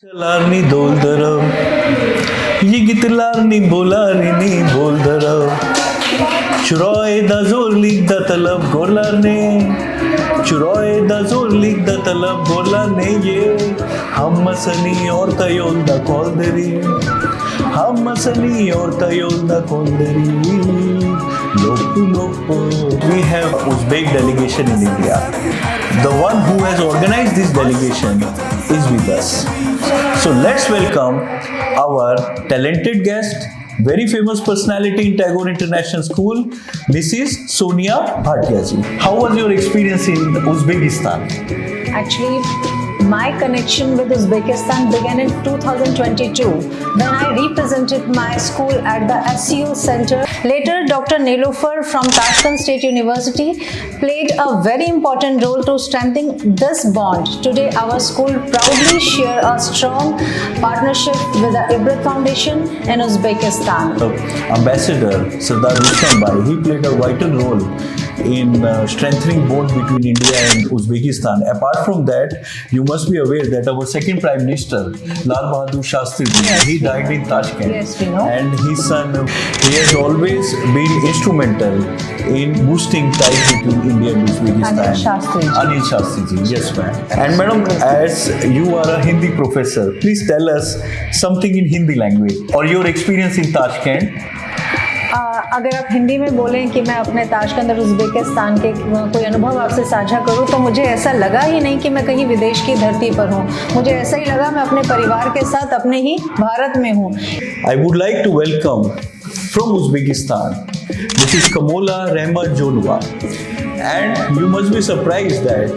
Larni doldaram, yigitlarni bolarni boldaram. Çuroy da zorlik da talab gorlarne, çuroy da zorlik da talab gorlarne ye. Hammasani orta yolda kolderi, hammasani orta yolda kolderi. Lopu lopu. We have Uzbek delegation in India. The one who has organized this delegation is with us. So let's welcome our talented guest, very famous personality in Tagore International School, Mrs. Sonia Bhatia ji. How was your experience in Uzbekistan? Actually, my connection with Uzbekistan began in 2022 when I represented my school at the SCO Center. Later, Dr. Nilofer from Tashkent State University played a very important role to strengthen this bond. Today, our school proudly share a strong partnership with the Ibrat Foundation in Uzbekistan. Ambassador Sardar Rustam Bhai, he played a vital role in strengthening bond between India and Uzbekistan. Apart from that, you must be aware that our second Prime Minister, Lal Bahadur Shastri ji, Yes. he died in Tashkent. Yes, we know. And his son, he has always been instrumental in boosting ties between India and Uzbekistan. Anil Shastri ji. Anil Shastri ji, yes ma'am. And madam, as you are a Hindi professor, please tell us something in Hindi language or your experience in Tashkent. अगर आप हिंदी में बोलें कि मैं अपने Tashkent और Uzbekistan के कोई अनुभव आपसे साझा करूं तो मुझे ऐसा लगा ही नहीं कि मैं कहीं विदेश की धरती पर हूं। मुझे ऐसा ही लगा मैं अपने परिवार के साथ अपने ही भारत में हूं। I would like to welcome from Uzbekistan, Mrs. Kamola Rehmat Jonwa. And you must be surprised that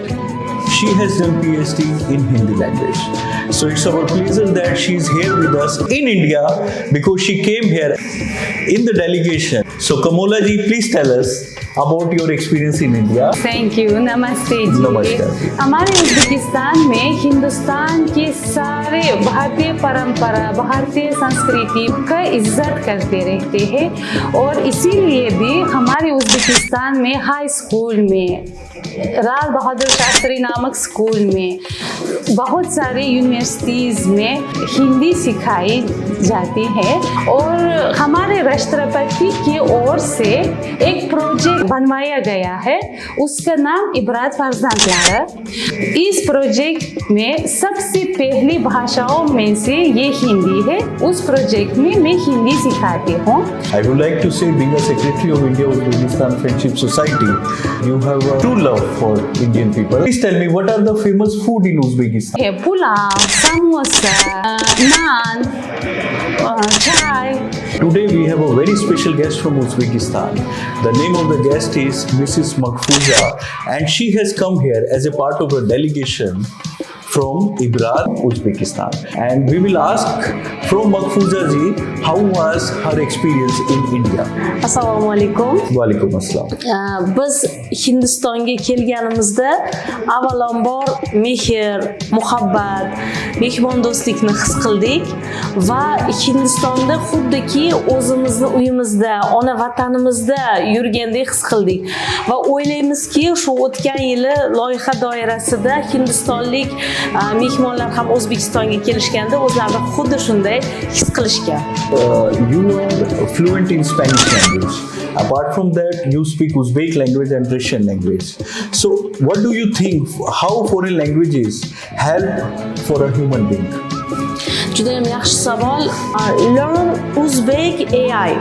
she has done PhD in Hindi language. So it's our pleasure that she is here with us in India because she came here in the delegation. So Kamola ji, please tell us about your experience in India. Thank you, नमस्ते जी। नमस्कार जी। हमारे Uzbekistan में हिंदुस्तान के सारे भारतीय परंपरा, भारतीय संस्कृति का इज्जत करते रहते हैं और इसीलिए भी हमारे उज़्बेकिस्तान में हाई स्कूल में, लाल बहादुर शास्त्री नामक स्कूल में, बहुत सारे यूनिवर्सिटीज़ में हिंदी सिखाई जाती है और हमारे राष्ट्रपति की ओर से एक प्रोजेक्ट बनवाया गया है, उसका नाम इबरात फर्जंद लारा। इस प्रोजेक्ट में सबसे पहली भाषाओं में से ये हिंदी है। उस प्रोजेक्ट में मैं हिंदी सिखाती हूँ। I would like to say, being a secretary of India Uzbekistan Friendship Society, you have a true love for Indian people. Please tell me, what are the famous food in Uzbekistan? है पुलाव, समोसा, नान, चाय। Today we have a very special guest from Uzbekistan. The name of the guest is Mrs. Makfuza, and she has come here as a part of a delegation from Ibrat, Uzbekistan. And we will ask from Makfuza ji, how was her experience in India? Assalomu alaykum. Walaikum assalam. Biz Hindistonga kelganimizda avvalambor mehr, muhabbat, mehmondo'stlikni his qildik va Hindistonda xuddiki o'zimizni uyimizda, ona vatanimizda yurgandek his qildik va o'ylaymizki, shu o'tgan yili loyiha doirasida hindistonlik mehmonlar ham O'zbekistonga kelishganda o'zlarini xuddi shunday his qilishgan. You are fluent in Spanish language. Apart from that, you speak Uzbek language and Russian language. So, what do you think? How foreign languages help for a human being? Juda ham yaxshi savol. Learn Uzbek AI.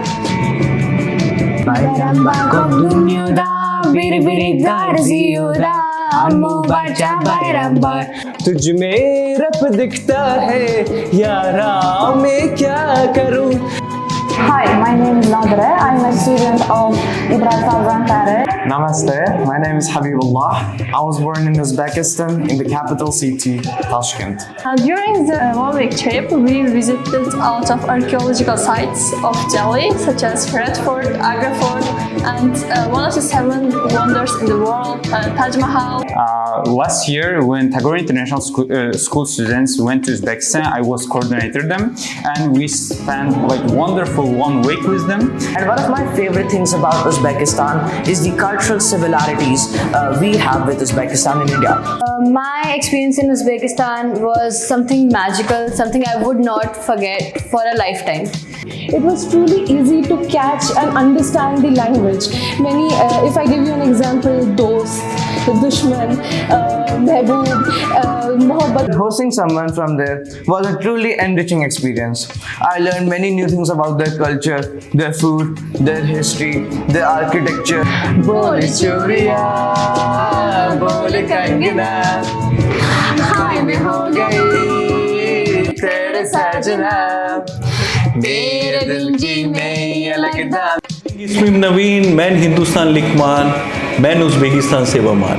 तुझ में रब दिखता है यारा मैं क्या करूं। Hi, my name is Nadra. I'm a student of Ibrat Foundation. Namaste, my name is Habibullah. I was born in Uzbekistan in the capital city, Tashkent. During the 1 week trip, we visited a lot of archaeological sites of Delhi, such as Red Fort, Agra Fort, and one of the 7 wonders in the world, Taj Mahal. Last year, when Tagore International School students went to Uzbekistan, I was coordinator them, and we spent like wonderful 1 week with them. And one of my favorite things about Uzbekistan is the cultural similarities we have with Uzbekistan and India. My experience in Uzbekistan was something magical, something I would not forget for a lifetime. It was truly easy to catch and understand the language. If I give you an example, dost, dushman, mehboob, mohabbat. Hosting someone from there was a truly enriching experience. I learned many new things about their culture, their food, their history, their architecture. Bole churiya, bole kangana, हाय मैं हो गई तेरे साजना, तेरे दिल जी में ये लगता. इसमें नवीन, मैन हिंदुस्तान लिखमान, मैन उज़्बेकिस्तान सेवामान.